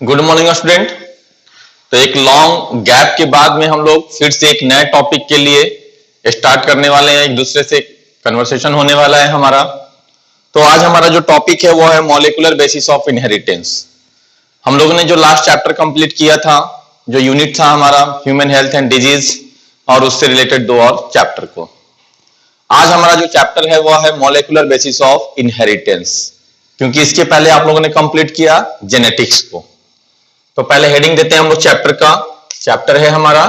Good morning student. तो एक long gap के बाद में हम लोग फिर से एक नए टॉपिक के लिए स्टार्ट करने वाले हैं। एक दूसरे से कन्वर्सेशन होने वाला है हमारा। तो आज हमारा जो टॉपिक है वो है मॉलिक्यूलर बेसिस ऑफ इनहेरिटेंस। हम लोगों ने जो लास्ट चैप्टर कंप्लीट किया था, जो यूनिट था हमारा ह्यूमन हेल्थ एंड डिजीज, और उससे रिलेटेड दो और चैप्टर को आज हमारा जो चैप्टर है वो है मॉलिक्यूलर बेसिस ऑफ इनहेरिटेंस, क्योंकि इसके पहले आप लोगों ने कंप्लीट किया जेनेटिक्स को। तो पहले हेडिंग देते हैं हम लोग चैप्टर का। चैप्टर है हमारा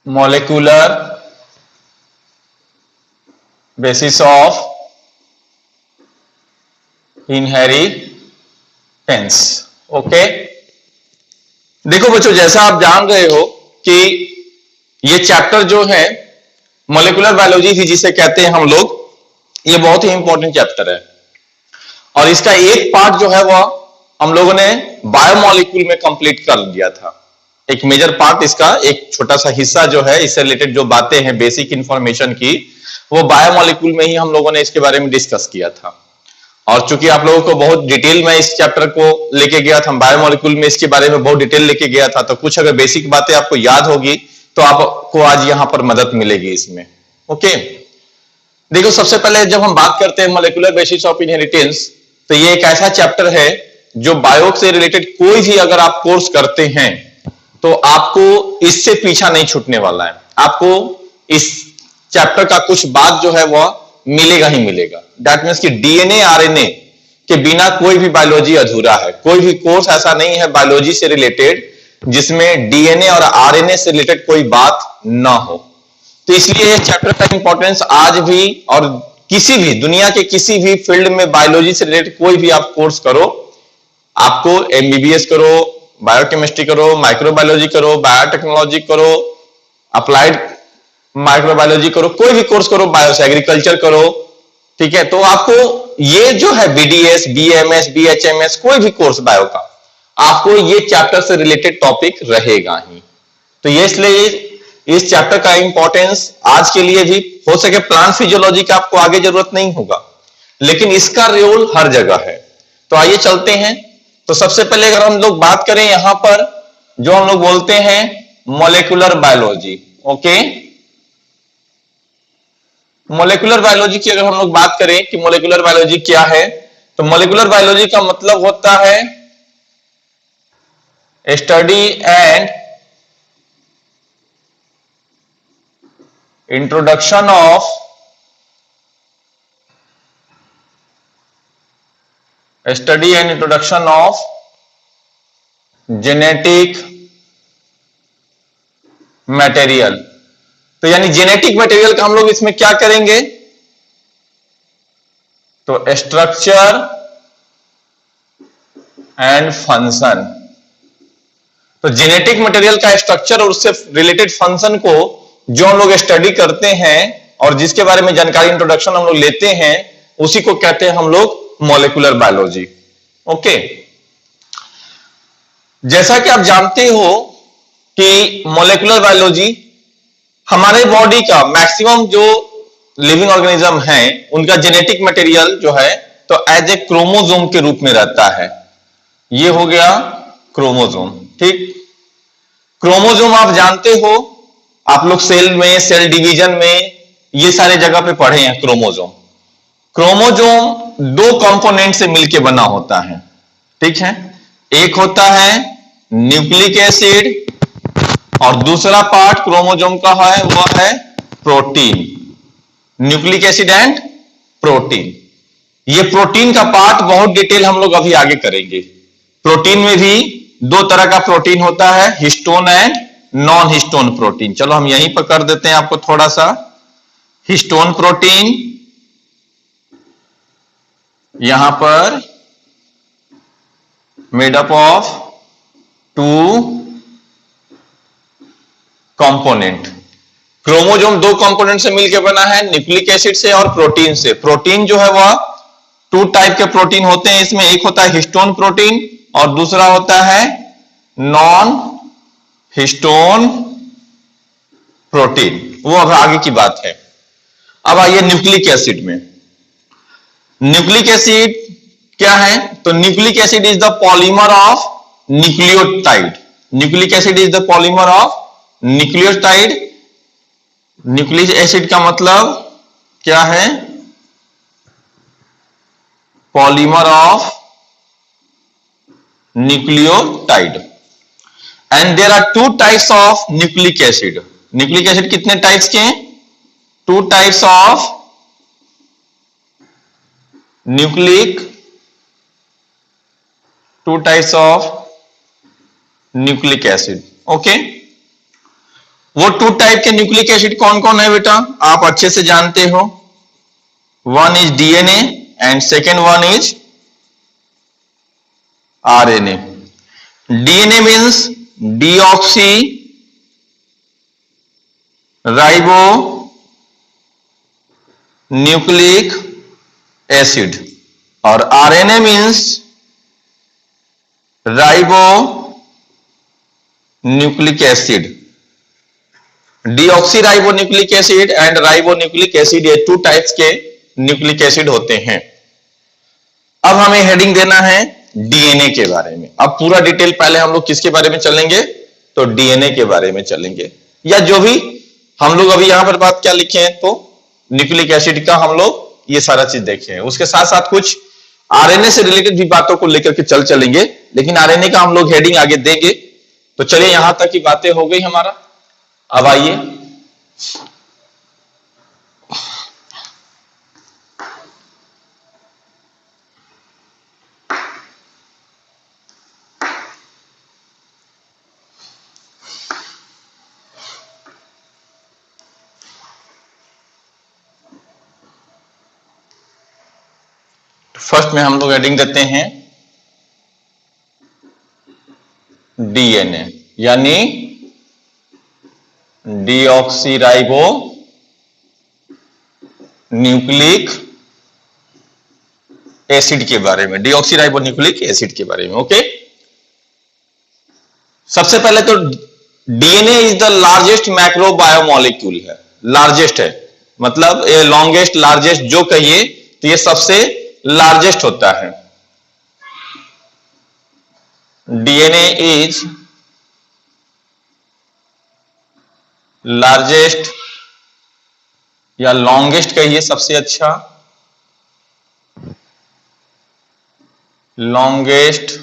molecular basis of inheritance. Okay, देखो बच्चों, जैसा आप जान रहे हो कि ये चैप्टर जो है मॉलिक्यूलर बायोलॉजी थी जिसे कहते हैं हम लोग, ये बहुत ही इंपॉर्टेंट चैप्टर है। और इसका एक पार्ट जो है वह हम लोगों ने बायोमॉलिक्यूल में कंप्लीट कर दिया था। एक मेजर पार्ट इसका, एक छोटा सा हिस्सा जो है इससे रिलेटेड जो बातें हैं बेसिक इंफॉर्मेशन की, वो बायोमॉलिक्यूल में ही हम लोगों ने इसके बारे में डिस्कस किया था। और चूंकि आप लोगों को बहुत डिटेल में इस चैप्टर को लेके गया था, बायोमॉलिक्यूल में इसके बारे में बहुत डिटेल लेके गया था, तो कुछ अगर बेसिक बातें आपको याद होगी तो आपको आज यहां पर मदद मिलेगी इसमें। ओके, देखो सबसे पहले जब हम बात करते हैं मॉलिक्यूलर बेसिस ऑफ इनहेरिटेंस, तो ये एक ऐसा चैप्टर है जो बायो से रिलेटेड कोई भी अगर आप कोर्स करते हैं तो आपको इससे पीछा नहीं छूटने वाला है। आपको इस चैप्टर का कुछ बात जो है वह मिलेगा ही मिलेगा। दैट मीन्स कि डीएनए आरएनए के बिना कोई भी बायोलॉजी अधूरा है। कोई भी कोर्स ऐसा नहीं है बायोलॉजी से रिलेटेड जिसमें डीएनए और आरएनए से रिलेटेड कोई बात ना हो। तो इसलिए इस चैप्टर का इंपॉर्टेंस आज भी, और किसी भी दुनिया के किसी भी फील्ड में बायोलॉजी से रिलेटेड कोई भी आप कोर्स करो, आपको एमबीबीएस करो, बायोकेमिस्ट्री करो, माइक्रोबायोलॉजी करो, बायोटेक्नोलॉजी करो, अप्लाइड माइक्रोबायोलॉजी करो, कोई भी कोर्स करो, बायो से एग्रीकल्चर करो, ठीक है, तो आपको ये जो है बीडीएस, बीएमएस, बीएचएमएस, कोई भी कोर्स बायो का, आपको ये चैप्टर से रिलेटेड टॉपिक रहेगा ही। तो ये इसलिए इस चैप्टर का इंपॉर्टेंस आज के लिए भी, हो सके प्लांट फिजियोलॉजी का आपको आगे जरूरत नहीं होगा, लेकिन इसका रोल हर जगह है। तो आइए चलते हैं। तो सबसे पहले अगर हम लोग बात करें यहां पर जो हम लोग बोलते हैं molecular biology. Okay, molecular biology की अगर हम लोग बात करें कि मॉलिक्यूलर बायोलॉजी क्या है, तो मॉलिक्यूलर बायोलॉजी का मतलब होता है study and introduction of genetic material. तो यानी जेनेटिक मटेरियल का हम लोग इसमें क्या करेंगे, तो स्ट्रक्चर एंड फंक्शन। तो जेनेटिक मटेरियल का स्ट्रक्चर और उससे रिलेटेड फंक्शन को जो हम लोग स्टडी करते हैं और जिसके बारे में जानकारी इंट्रोडक्शन हम लोग लेते हैं, उसी को कहते हैं हम लोग मॉलिक्यूलर बायोलॉजी। ओके, जैसा कि आप जानते हो कि मॉलिक्यूलर बायोलॉजी हमारे बॉडी का मैक्सिमम जो लिविंग ऑर्गेनिज्म है उनका जेनेटिक मटेरियल जो है तो एज ए क्रोमोसोम के रूप में रहता है। ये हो गया क्रोमोसोम। ठीक, क्रोमोसोम आप जानते हो, आप लोग सेल में, सेल डिवीजन में, ये सारे जगह पे पढ़े हैं क्रोमोसोम। क्रोमोसोम दो कंपोनेंट से मिलकर बना होता है। ठीक है, एक होता है न्यूक्लिक एसिड और दूसरा पार्ट क्रोमोसोम का है वो है protein. Nucleic acid and protein. ये प्रोटीन का पार्ट बहुत डिटेल हम लोग अभी आगे करेंगे। प्रोटीन में भी दो तरह का प्रोटीन होता है, histone and non histone protein. चलो हम यहीं पर कर देते हैं आपको थोड़ा सा। हिस्टोन प्रोटीन यहां पर made up of two component. Chromosome दो कंपोनेंट से मिलकर बना है, न्यूक्लिक एसिड से और प्रोटीन से। प्रोटीन जो है वह टू टाइप के प्रोटीन होते हैं इसमें, एक होता है हिस्टोन प्रोटीन और दूसरा होता है नॉन हिस्टोन प्रोटीन। वो अब आगे की बात है। अब आइए न्यूक्लिक एसिड में। न्यूक्लिक एसिड क्या है? तो nucleic acid is the polymer of nucleotide. Nucleic acid is the polymer of nucleotide. Nucleic acid का मतलब क्या है? Polymer of nucleotide. And there are two types of nucleic acid. Nucleic acid कितने types के हैं? Two types of nucleic, two types of nucleic acid. Okay, वो two type के nucleic acid कौन कौन है बेटा? आप अच्छे से जानते हो। One is DNA and second one is RNA. DNA means deoxy ribo nucleic acid, और RNA means ribo nucleic acid. Deoxy ribo nucleic acid and ribo nucleic acid, ये टू टाइप्स के न्यूक्लिक एसिड होते हैं। अब हमें heading देना है DNA के बारे में। अब पूरा डिटेल पहले हम लोग किसके बारे में चलेंगे? तो डीएनए के बारे में चलेंगे, या जो भी हम लोग अभी यहां पर बात क्या लिखे हैं, तो न्यूक्लिक एसिड का हम लोग ये सारा चीज देखे हैं। उसके साथ साथ कुछ आरएनए से रिलेटेड भी बातों को लेकर के चलेंगे, लेकिन आरएनए का हम लोग हेडिंग आगे देंगे। तो चलिए, यहां तक की बातें हो गई हमारा। अब आइए फर्स्ट में हम लोग हेडिंग देते हैं डीएनए, यानी डीऑक्सीराइबो न्यूक्लिक एसिड के बारे में। डीऑक्सीराइबो न्यूक्लिक एसिड के बारे में। ओके, सबसे पहले तो डीएनए इज द लार्जेस्ट मैक्रोबायोमोलिक्यूल है। लार्जेस्ट है मतलब ये लॉन्गेस्ट, लार्जेस्ट जो कहिए तो ये सबसे लार्जेस्ट होता है। डीएनए इज लार्जेस्ट या लॉन्गेस्ट कहिए, सबसे अच्छा लॉन्गेस्ट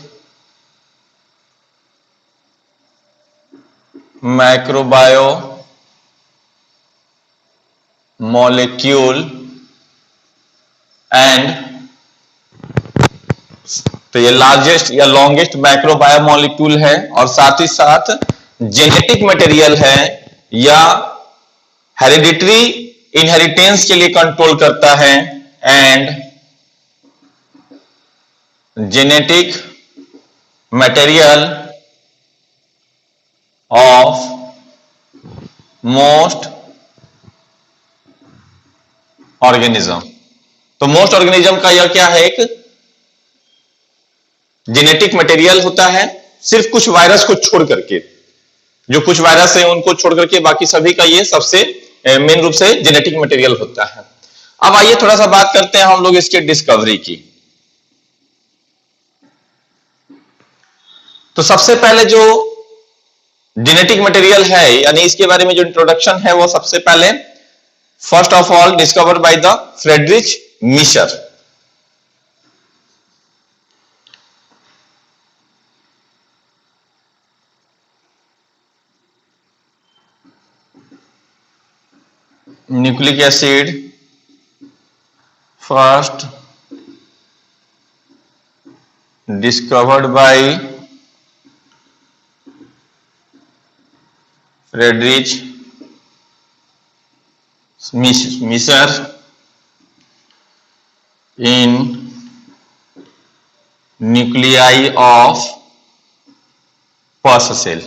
मैक्रोबायो मॉलिक्यूल एंड, तो ये लार्जेस्ट या लॉन्गेस्ट मैक्रोबायोमोलिक्यूल है, और साथ ही साथ जेनेटिक मटेरियल है या हेरिडिटरी इनहेरिटेंस के लिए कंट्रोल करता है, and genetic material of most organism. तो मोस्ट ऑर्गेनिज्म का यह क्या है? एक जेनेटिक मटेरियल होता है, सिर्फ कुछ वायरस को छोड़ करके, जो कुछ वायरस है उनको छोड़ करके बाकी सभी का ये सबसे मेन रूप से जेनेटिक मटेरियल होता है। अब आइए थोड़ा सा बात करते हैं हम लोग इसके डिस्कवरी की। तो सबसे पहले जो जेनेटिक मटेरियल है, यानी इसके बारे में जो इंट्रोडक्शन है, वो सबसे पहले first of all discovered by the Friedrich Miescher. Nucleic acid first discovered by Friedrich Miescher in nuclei of pus cell.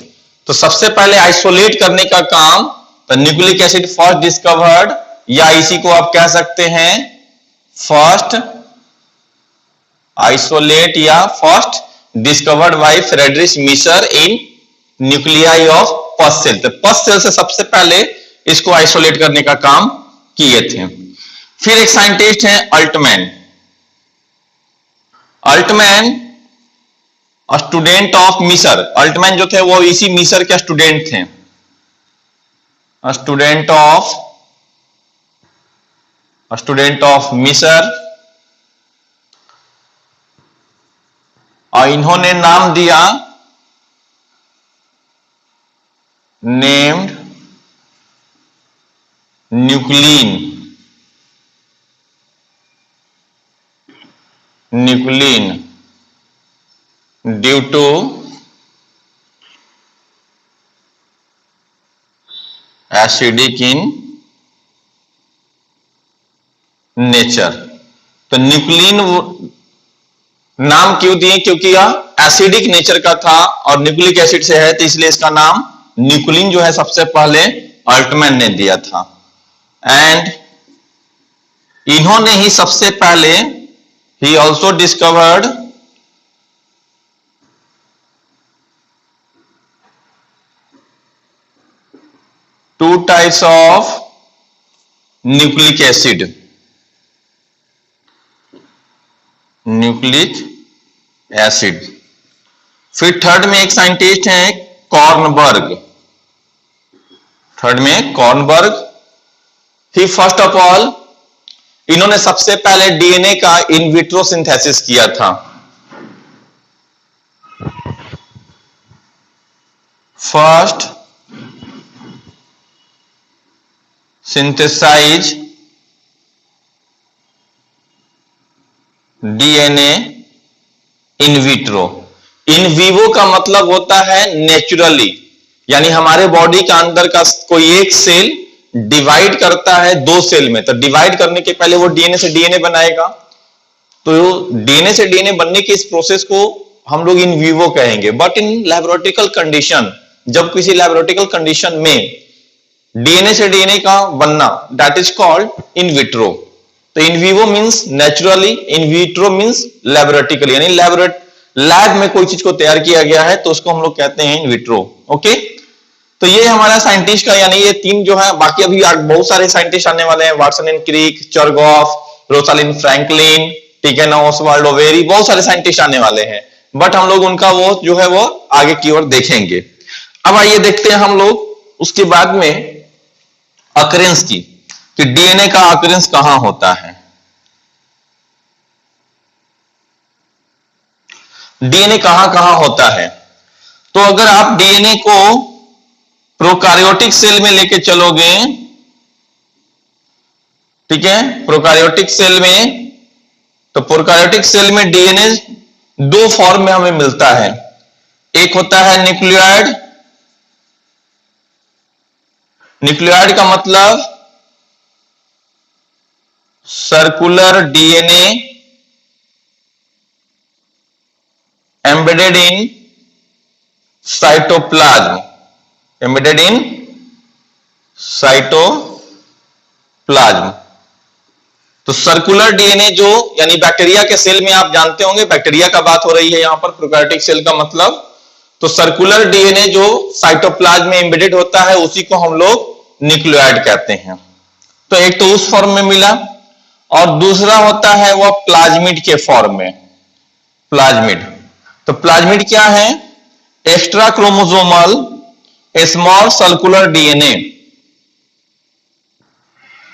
तो सबसे पहले आइसोलेट करने का काम तो न्यूक्लिक एसिड फर्स्ट डिस्कवर्ड, या इसी को आप कह सकते हैं फर्स्ट आइसोलेट या first discovered by Friedrich Miescher in nuclei of pus cell. तो पस सेल से सबसे पहले इसको आइसोलेट करने का काम किए थे। फिर एक साइंटिस्ट हैं Altman. Altman student of Misar. Altman जो थे वो इसी मिसर के स्टूडेंट थे, स्टूडेंट ऑफ मिसर। और इन्होंने नाम दिया, named nuclein, due to acidic in nature. तो न्यूक्लिन नाम क्यों दिए? क्योंकि यह एसिडिक नेचर का था और न्यूक्लिक एसिड से है, तो इसलिए इसका नाम न्यूक्लिन जो है सबसे पहले अल्टमैन ने दिया था। एंड इन्होंने ही सबसे पहले he also discovered to types of nucleic acid, फिर थर्ड में एक साइंटिस्ट हैं Kornberg. He first of all इन्होंने सबसे पहले डीएनए का इन विट्रो सिंथेसिस किया था। First synthesize DNA in vitro. In vivo का मतलब होता है नेचुरली, यानी हमारे बॉडी का अंदर का कोई एक सेल डिवाइड करता है दो सेल में, तो डिवाइड करने के पहले वो डीएनए से डीएनए बनाएगा। तो डीएनए से डीएनए बनने की इस प्रोसेस को हम लोग इन विवो कहेंगे। बट इन लैबोरेटरिकल कंडीशन, जब किसी लैबोरेटरिकल कंडीशन में डीएनए से डीएनए का बनना, that is called in vitro. तो in vivo means naturally, in vitro means laboratorically, यानी लैब में कोई चीज को तैयार किया गया है तो उसको हम लोग कहते हैं इन विट्रो। ओके, तो ये हमारा साइंटिस्ट का, यानी ये तीन जो है, बाकी अभी बहुत सारे साइंटिस्ट आने वाले हैं, वाटसन एंड क्रिक, चरगॉफ, रोसालिंड फ्रैंकलिन, ठीक है ना, ऑसवाल्ड ओवेरी, बहुत सारे साइंटिस्ट आने वाले हैं। बट हम लोग उनका वो जो है वो आगे की ओर देखेंगे। अब आइए देखते हैं हम लोग उसके बाद में अकरेंस की, कि डीएनए का अकरेंस कहां होता है। डीएनए कहां कहां होता है? तो अगर आप डीएनए को प्रोकार्योटिक सेल में लेके चलोगे, ठीक है, प्रोकार्योटिक सेल में, तो प्रोकार्योटिक सेल में डीएनए दो फॉर्म में हमें मिलता है। एक होता है न्यूक्लियोइड। न्यूक्लियोइड का मतलब circular DNA embedded in cytoplasm, तो सर्कुलर डीएनए जो, यानी बैक्टीरिया के सेल में आप जानते होंगे, बैक्टीरिया का बात हो रही है यहां पर, प्रोकार्योटिक सेल का मतलब, तो सर्कुलर डीएनए जो साइटोप्लाज्म में एम्बेडेड होता है उसी को हम लोग न्यूक्लियोइड कहते हैं। तो एक तो उस फॉर्म में मिला, और दूसरा होता है वह प्लाज्मिड के फॉर्म में। प्लाज्मिड, तो प्लाज्मिड क्या है? Extra chromosomal small circular DNA,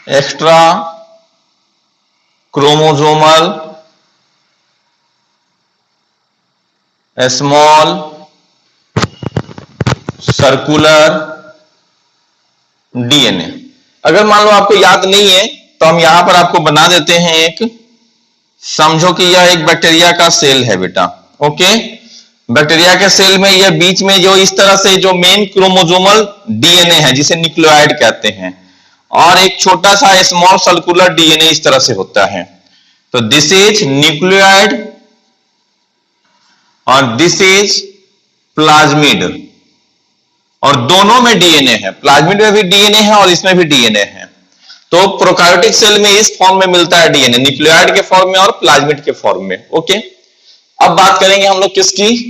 extra chromosomal small circular DNA. अगर मान लो आपको याद नहीं है तो हम यहां पर आपको बना देते हैं एक, समझो कि यह एक बैक्टीरिया का सेल है बेटा। ओके, बैक्टीरिया के सेल में यह बीच में जो इस तरह से जो मेन क्रोमोसोमल डीएनए है जिसे न्यूक्लियोइड कहते हैं, और एक छोटा सा स्मॉल सर्कुलर डीएनए इस तरह से होता है। तो दिस इज न्यूक्लियोइड और दिस इज प्लाज्मिड, और दोनों में डीएनए है, प्लाज्मिड में भी डीएनए है और इसमें भी डीएनए है। तो प्रोकार्योटिक सेल में इस फॉर्म में मिलता है डीएनए, न्यूक्लियोइड के फॉर्म में और प्लाज्मिड के फॉर्म में। ओके, अब बात करेंगे हम लोग किसकी?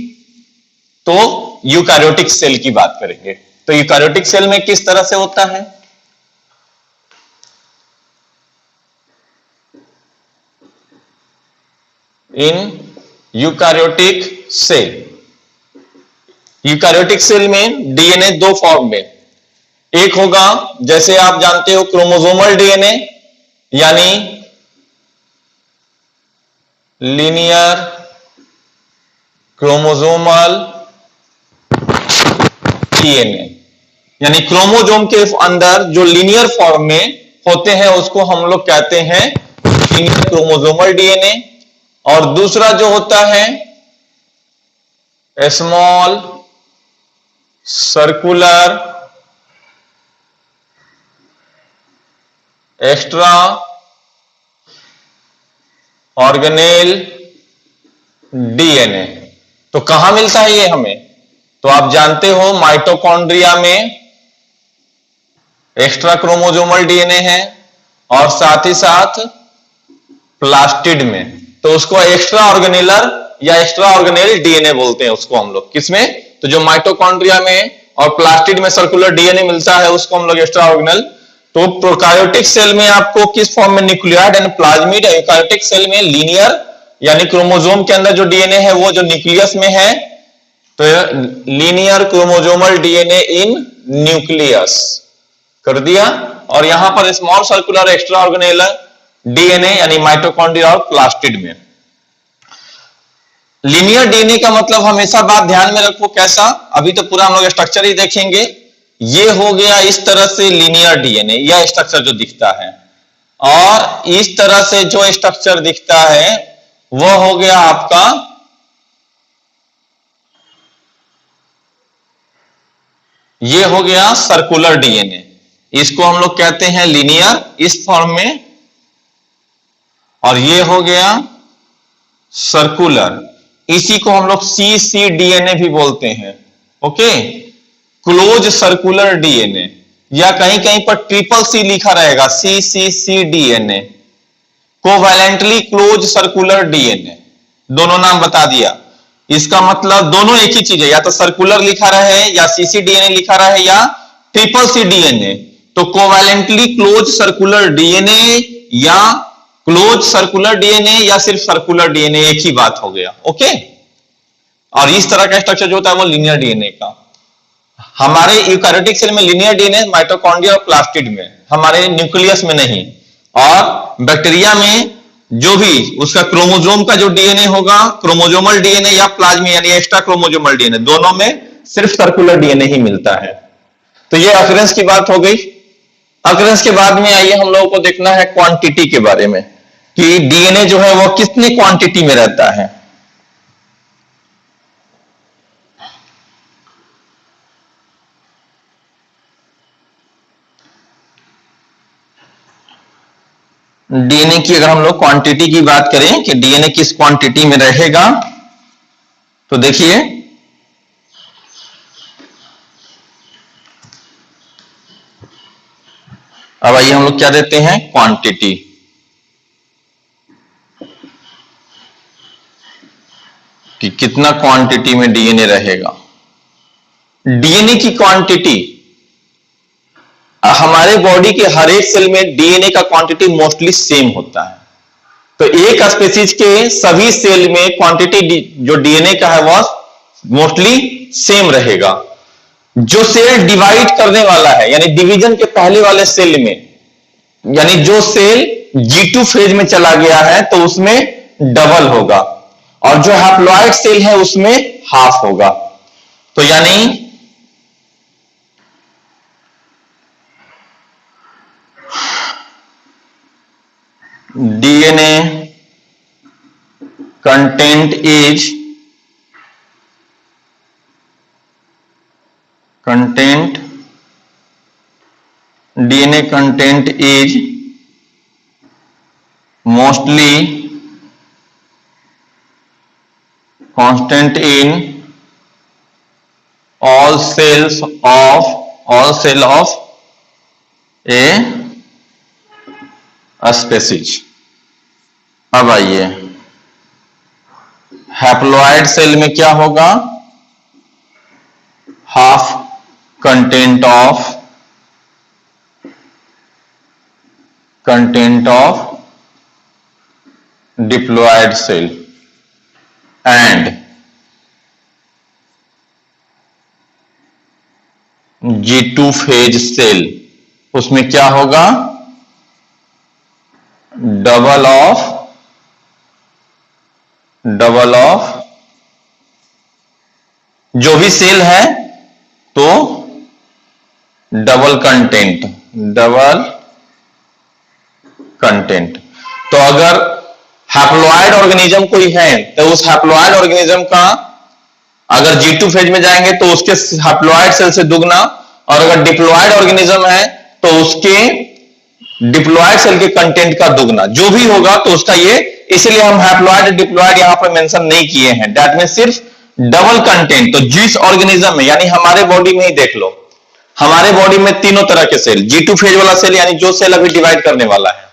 तो यूकार्योटिक सेल की बात करेंगे। तो यूकार्योटिक सेल में किस तरह से होता है? इन यूकारियोटिक सेल। यूकारियोटिक सेल में डीएनए दो फॉर्म में, एक होगा जैसे आप जानते हो क्रोमोसोमल डीएनए यानी लीनियर क्रोमोसोमल डीएनए, यानी क्रोमोसोम के अंदर जो लीनियर फॉर्म में होते हैं उसको हम लोग कहते हैं लीनियर क्रोमोसोमल डीएनए। और दूसरा जो होता है small circular extra organelle DNA. तो कहां मिलता है ये हमें? तो आप जानते हो माइटोकॉन्ड्रिया में एक्स्ट्रा क्रोमोसोमल डीएनए है और साथ ही साथ प्लास्टिड में, तो उसको एक्स्ट्रा ऑर्गेनेलर या एक्स्ट्रा ऑर्गेनेल डीएनए बोलते हैं उसको हम लोग। किसमें? तो जो माइटोकॉन्ड्रिया में और प्लास्टिड में सर्कुलर डीएनए मिलता है उसको हम लोग एक्स्ट्रा ऑर्गेनल। तो प्रोकार्योटिक सेल में आपको किस फॉर्म में? Nucleoid and plasmid. Eukaryotic cell में लीनियर यानी क्रोमोसोम के अंदर जो डीएनए है वो जो न्यूक्लियस में है, तो linear chromosomal DNA in nucleus कर दिया। और यहां पर स्मॉल सर्कुलर एक्स्ट्रा ऑर्गेनेलर डीएनए यानी माइटोकॉन्ड्रिया और प्लास्टिड में। लीनियर डीएनए का मतलब हमेशा बात ध्यान में रखो कैसा, अभी तो पूरा हम लोग स्ट्रक्चर ही देखेंगे। ये हो गया इस तरह से लीनियर डीएनए, यह स्ट्रक्चर जो दिखता है, और इस तरह से जो स्ट्रक्चर दिखता है वह हो गया आपका ये हो गया सर्कुलर डीएनए। इसको हम लोग कहते हैं लीनियर इस फॉर्म में, और ये हो गया सर्कुलर। इसी को हम लोग CCDNA भी बोलते हैं। ओके, क्लोज सर्कुलर डीएनए, या कहीं कहीं पर ट्रिपल सी लिखा रहेगा CCCDNA, covalently close circular DNA. दोनों नाम बता दिया। इसका मतलब दोनों एक ही चीज है, या तो सर्कुलर लिखा रहे या CCDNA लिखा रहे या ट्रिपल सी डीएनए। तो कोवैलेंटली क्लोज सर्कुलर डीएनए या क्लोज सर्कुलर डीएनए या सिर्फ सर्कुलर डीएनए, एक ही बात हो गया। ओके, और इस तरह का स्ट्रक्चर जो होता है वो लीनियर डीएनए का। हमारे यूकारियोटिक सेल में लीनियर डीएनए माइटोकॉन्ड्रिया और प्लास्टिड में, हमारे न्यूक्लियस में नहीं। और बैक्टीरिया में जो भी उसका क्रोमोसोम का जो डीएनए होगा, क्रोमोसोमल डीएनए या प्लाज्मी यानी एक्स्ट्रा क्रोमोसोमल डीएनए, दोनों में सिर्फ सर्कुलर डीएनए ही मिलता है। तो ये अकरेंस की बात हो गई। अकरेंस के बाद में आइए हम लोगों को देखना है क्वांटिटी के बारे में, कि डीएनए जो है वो कितनी क्वांटिटी में रहता है। डीएनए की अगर हम लोग क्वांटिटी की बात करें कि डीएनए किस क्वांटिटी में रहेगा, तो देखिए अब आइए हम लोग क्या देते हैं, क्वांटिटी। कि कितना क्वांटिटी में डीएनए रहेगा। डीएनए की क्वांटिटी हमारे बॉडी के हर एक सेल में डीएनए का क्वांटिटी मोस्टली सेम होता है। तो एक स्पीशीज के सभी सेल में क्वांटिटी जो डीएनए का है वह मोस्टली सेम रहेगा। जो सेल डिवाइड करने वाला है यानी डिवीजन के पहले वाले सेल में, यानी जो सेल G2 फेज में चला गया है तो उसमें डबल होगा, और जो हैप्लॉइड सेल है उसमें हाफ होगा। तो यानी DNA content is DNA content is mostly constant in all cells of a species। अब आइए हैप्लॉइड सेल में क्या होगा, half content of diploid cell. And G2 phase cell, उसमें क्या होगा, डबल ऑफ जो भी सेल है तो डबल कंटेंट। तो अगर हैप्लॉइड ऑर्गेनिज्म कोई है तो उस हैप्लॉइड ऑर्गेनिज्म का अगर G2 फेज में जाएंगे तो उसके हैप्लॉइड सेल से दुगना, और अगर डिप्लॉइड ऑर्गेनिज्म है तो उसके डिप्लॉइड सेल के कंटेंट का दुगना, जो भी होगा तो उसका ये, इसलिए हम हैप्लॉइड डिप्लॉइड यहां पर मेंशन नहीं किए हैं। दैट मींस सिर्फ डबल कंटेंट। तो जिस ऑर्गेनिज्म में, यानी हमारे बॉडी में ही देख लो, हमारे बॉडी में तीनों तरह के सेल, G2 फेज वाला सेल यानी जो सेल अभी डिवाइड करने वाला है,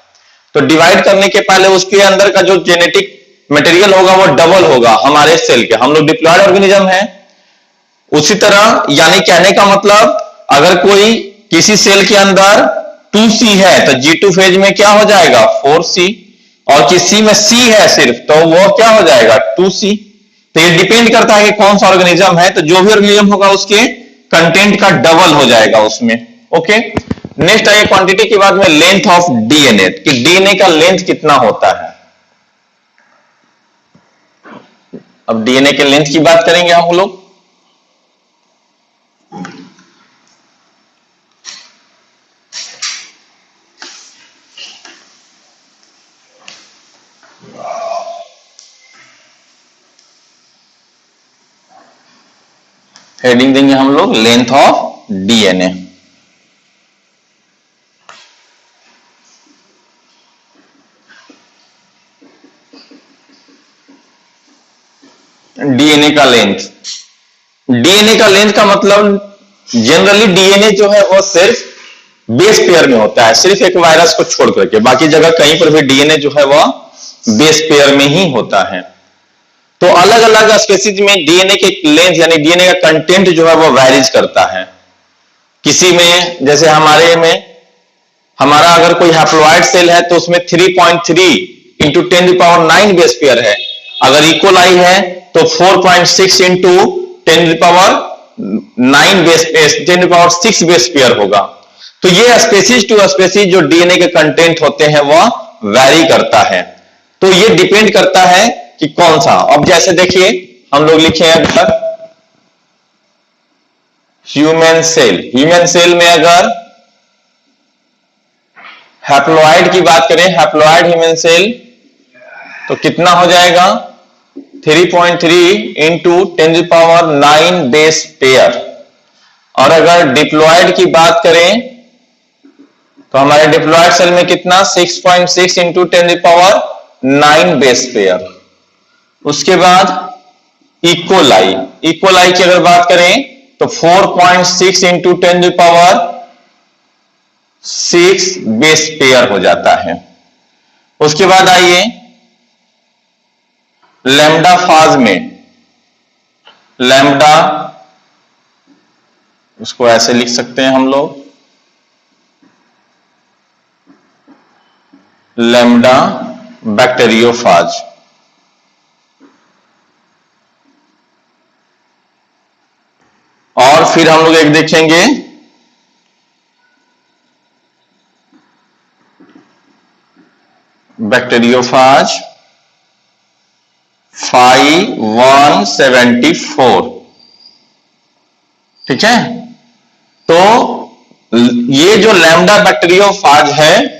तो डिवाइड करने के पहले उसके अंदर का जो जेनेटिक मटेरियल होगा वो डबल होगा हमारे सेल के। हम लोग डिप्लॉइड ऑर्गेनिज्म है। उसी तरह, यानी कहने का मतलब, अगर कोई किसी सेल के अंदर 2C है तो G2 फेज में क्या हो जाएगा, 4C, और किसी में C है सिर्फ तो वो क्या हो जाएगा, 2C। तो ये डिपेंड करता है कि कौन सा ऑर्गेनिज्म है, तो जो भी ऑर्गेनिज्म होगा उसके कंटेंट का डबल हो जाएगा उसमें। ओके, नेक्स्ट आइए क्वांटिटी के बाद में लेंथ ऑफ डीएनए, कि डीएनए का लेंथ कितना होता है। अब डीएनए के लेंथ की बात करेंगे हम लोग। हेडिंग देंगे हम लोग लेंथ ऑफ डीएनए। डीएनए का लेंथ, डीएनए का लेंथ का मतलब, जनरली डीएनए जो है वो सिर्फ बेस पेयर में होता है, सिर्फ एक वायरस को छोड़ करके, बाकी जगह कहीं पर भी डीएनए जो है वह बेस पेयर में ही होता है। तो अलग अलग स्पीशीज में डीएनए के लेंथ यानी डीएनए का कंटेंट जो है वो वैरीज करता है। किसी में, जैसे हमारे में, हमारा अगर कोई हैप्लॉइड सेल है तो उसमें 3.3 इंटू 10⁹ बेस पेयर है। अगर इकोलाई है तो 4.6 इंटू 10⁹ बेस पेयर होगा। तो ये स्पीशीज टू स्पीशीज जो डीएनए के कंटेंट होते हैं वह वैरी करता है। तो ये डिपेंड करता है कि कौन सा। अब जैसे देखिए हम लोग लिखे हैं अगर ह्यूमन सेल में अगर हैप्लॉइड की बात करें, हैप्लॉइड ह्यूमन सेल, तो कितना हो जाएगा, 3.3 इंटू 10⁹ बेस पेयर। और अगर डिप्लॉइड की बात करें तो हमारे डिप्लॉइड सेल में कितना, 6.6 इंटू 10⁹ बेस पेयर। उसके बाद इकोलाई की अगर बात करें तो 4.6 इंटू 10⁶ बेस पेयर हो जाता है। उसके बाद आइए लैम्डा फाज में, लैम्डा, उसको ऐसे लिख सकते हैं हम लोग, लैम्डा बैक्टीरियोफाज। और फिर हम लोग एक देखेंगे बैक्टीरियोफाज 5174। ठीक है, तो ये जो लैम्डा बैक्टीरियोफाज है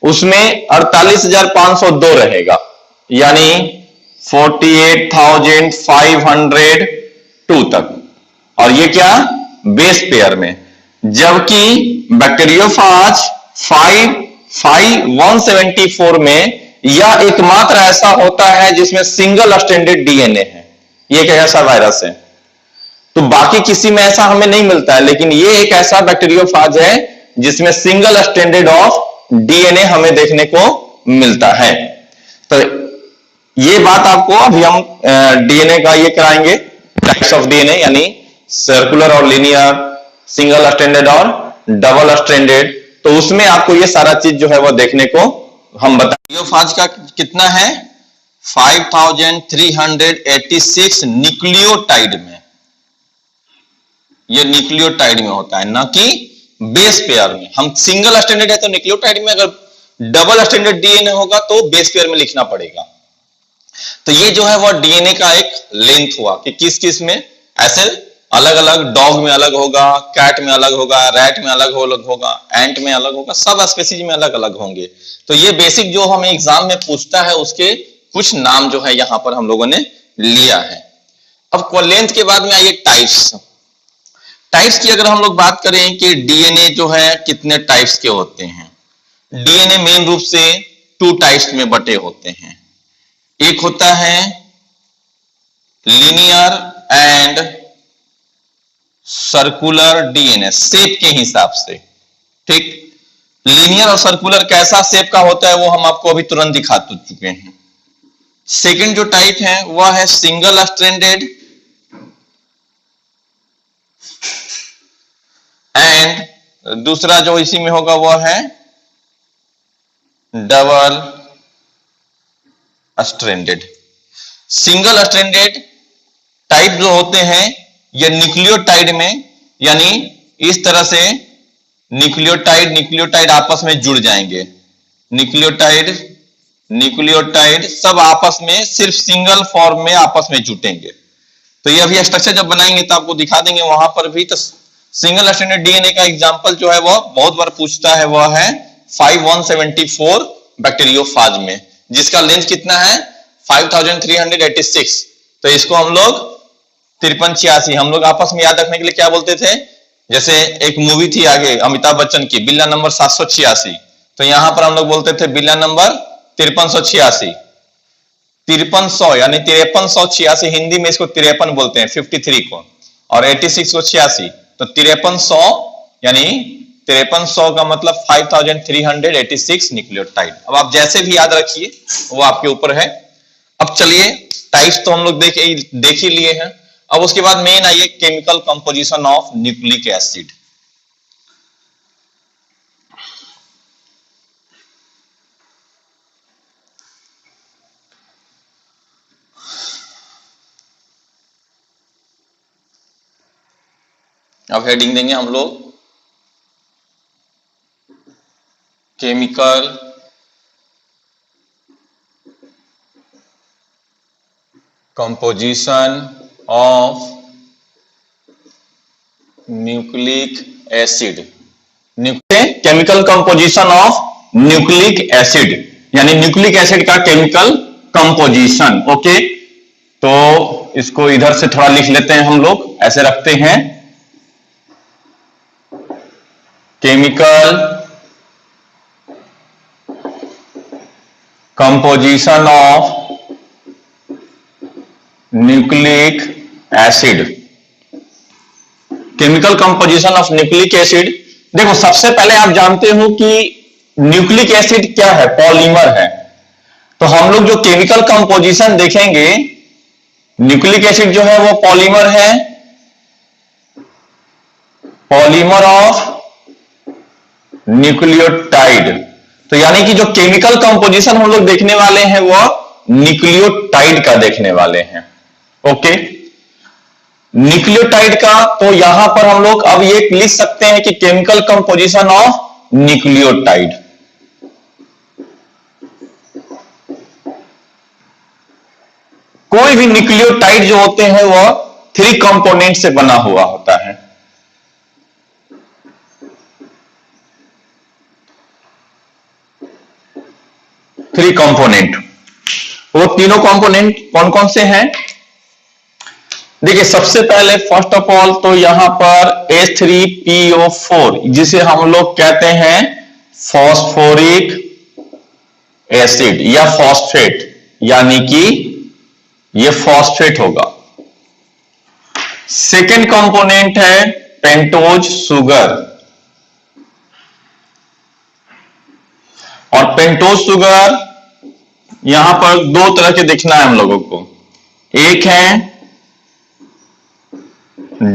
उसमें 48,502 रहेगा, यानी 48,502 तक। और ये क्या, बेस पेयर में। जबकि बैक्टीरियोफाज 5174 में यह एकमात्र ऐसा होता है जिसमें सिंगल स्ट्रैंडेड डीएनए है। ये एक ऐसा वायरस है, तो बाकी किसी में ऐसा हमें नहीं मिलता है, लेकिन ये एक ऐसा बैक्टीरियोफाज है जिसमें सिंगल स्ट्रैंडेड ऑफ डीएनए हमें देखने को मिलता है। तो ये बात आपको अभी हम डीएनए का ये कराएंगे, टाइप्स ऑफ डीएनए, यानी सर्कुलर और लीनियर, सिंगल स्ट्रैंडेड और डबल स्ट्रैंडेड। तो उसमें आपको ये सारा चीज जो है वो देखने को हम बताएंगे। फाज का कितना है, 5386 न्यूक्लियोटाइड में, ये न्यूक्लियोटाइड में होता है, ना कि बेस पेयर में। हम सिंगल स्टैंडर्ड है तो न्यूक्लियोटाइड में, अगर डबल स्टैंडर्ड डीएनए होगा तो बेस पेयर में लिखना पड़ेगा। तो ये जो है वो डीएनए का एक लेंथ हुआ कि किस किस में ऐसे अलग अलग, डॉग में अलग होगा, कैट में अलग होगा, रैट में अलग होगा, एंट में अलग होगा, सब स्पीसीज में अलग अलग होंगे। तो ये बेसिक जो हमें एग्जाम में पूछता है उसके कुछ नाम जो है यहां पर हम लोगों ने लिया है। अब लेंथ के बाद में आइए टाइप्स। टाइप्स की अगर हम लोग बात करें कि डीएनए जो है कितने टाइप्स के होते हैं, डीएनए मेन रूप से 2 टाइप्स में बटे होते हैं। एक होता है linear and circular DNA, shape के हिसाब से, ठीक। लीनियर और सर्कुलर कैसा शेप का होता है वो हम आपको अभी तुरंत दिखा चुके हैं। सेकंड जो टाइप है वह है सिंगल स्ट्रैंडेड एंड दूसरा जो इसी में होगा वह है double stranded. Single stranded type जो होते हैं ये न्यूक्लियोटाइड में, यानी इस तरह से न्यूक्लियोटाइड आपस में जुड़ जाएंगे, न्यूक्लियोटाइड सब आपस में सिर्फ सिंगल फॉर्म में आपस में जुटेंगे। तो ये अभी स्ट्रक्चर जब बनाएंगे तो आपको दिखा देंगे वहां पर भी। तो सिंगल स्ट्रैंडेड डीएनए का एग्जांपल जो है वो बहुत बार पूछता है, वह है 5174 बैक्टीरियोफाज में, जिसका लेंथ कितना है 5386। तो इसको हम लोग 5386 हम लोग आपस में याद रखने के लिए क्या बोलते थे, जैसे एक मूवी थी आगे अमिताभ बच्चन की, बिल्ला नंबर 786, तो यहां पर हम लोग बोलते थे बिल्ला नंबर 5386, 5300 यानी 5386, हिंदी में इसको 53 बोलते हैं 53 को, और 86 को 86, तो 5300 यानी 5300 का मतलब 5386 न्यूक्लियोटाइड। अब आप जैसे भी याद रखिए वो आपके ऊपर है। अब चलिए टाइप्स तो हम लोग देख ही लिए हैं। अब उसके बाद मेन आइए chemical composition of nucleic acid. अब हेडिंग देंगे हम लोग chemical composition of nucleic acid. Chemical composition of nucleic acid यानी न्यूक्लिक एसिड का केमिकल कंपोजिशन। ओके, तो इसको इधर से थोड़ा लिख लेते हैं हम लोग, ऐसे रखते हैं chemical composition of nucleic acid. Chemical composition of nucleic acid. देखो सबसे पहले आप जानते हो कि न्यूक्लिक एसिड क्या है, पॉलीमर है। तो हम लोग जो केमिकल कंपोजिशन देखेंगे, न्यूक्लिक एसिड जो है वो पॉलीमर है, पॉलीमर ऑफ न्यूक्लियोटाइड। तो यानी कि जो केमिकल कंपोजिशन हम लोग देखने वाले हैं वो न्यूक्लियोटाइड का देखने वाले हैं। ओके, न्यूक्लियोटाइड का, तो यहां पर हम लोग अब ये लिख सकते हैं कि केमिकल कंपोजिशन ऑफ न्यूक्लियोटाइड। कोई भी न्यूक्लियोटाइड जो होते हैं वो 3 कंपोनेंट से बना हुआ होता है। थ्री कंपोनेंट, वो तीनों कंपोनेंट कौन कौन से हैं? देखिए सबसे पहले फर्स्ट ऑफ ऑल तो यहां पर H3PO4 जिसे हम लोग कहते हैं फॉस्फोरिक एसिड या फॉस्फेट, यानी कि ये फॉस्फेट होगा। सेकेंड कंपोनेंट है पेंटोज शुगर, और पेंटोज शुगर यहां पर 2 तरह के दिखना है हम लोगों को, एक है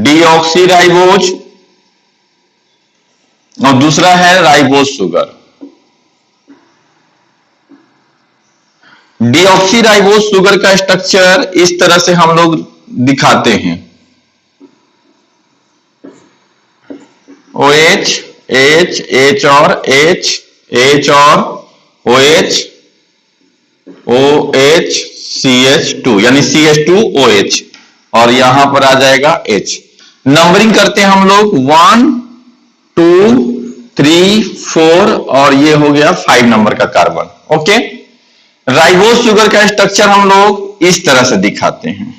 डीऑक्सीराइबोज और दूसरा है राइबोज शुगर। डीऑक्सीराइबोज शुगर का स्ट्रक्चर इस तरह से हम लोग दिखाते हैं। OH, H, H और H, H और OH, OH, CH2 यानी CH2OH और यहां पर आ जाएगा H। नंबरिंग करते हैं हम लोग 1 2 3 4 और ये हो गया 5 नंबर का कार्बन। ओके, राइबोज शुगर का स्ट्रक्चर हम लोग इस तरह से दिखाते हैं।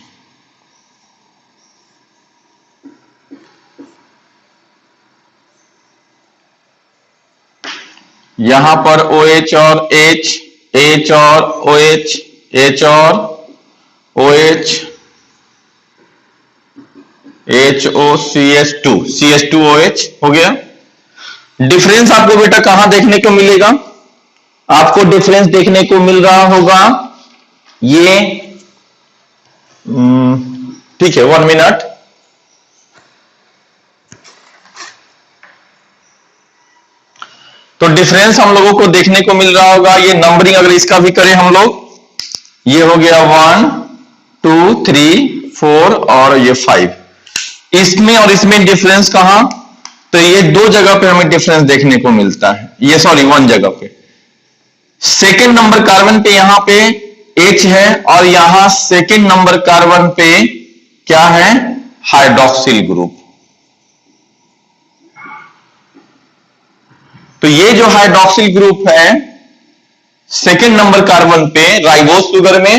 यहां पर OH और H, H और OH, H और OH, HOCH2, CH2OH हो गया। डिफरेंस आपको बेटा कहां देखने को मिलेगा? आपको डिफरेंस देखने को मिल रहा होगा ये, ठीक है 1 मिनट। तो डिफरेंस हम लोगों को देखने को मिल रहा होगा, ये नंबरिंग अगर इसका भी करें हम लोग, ये हो गया 1 2 3 4 और ये 5। इसमें और इसमें डिफरेंस कहां? तो ये दो जगह पे हमें डिफरेंस देखने को मिलता है, ये सॉरी 1 जगह पे। सेकेंड नंबर कार्बन पे यहां पे H है और यहां सेकेंड नंबर कार्बन पे क्या है? Hydroxyl group. तो ये जो हाइड्रोक्सिल ग्रुप है सेकेंड नंबर कार्बन पे राइबोज शुगर में,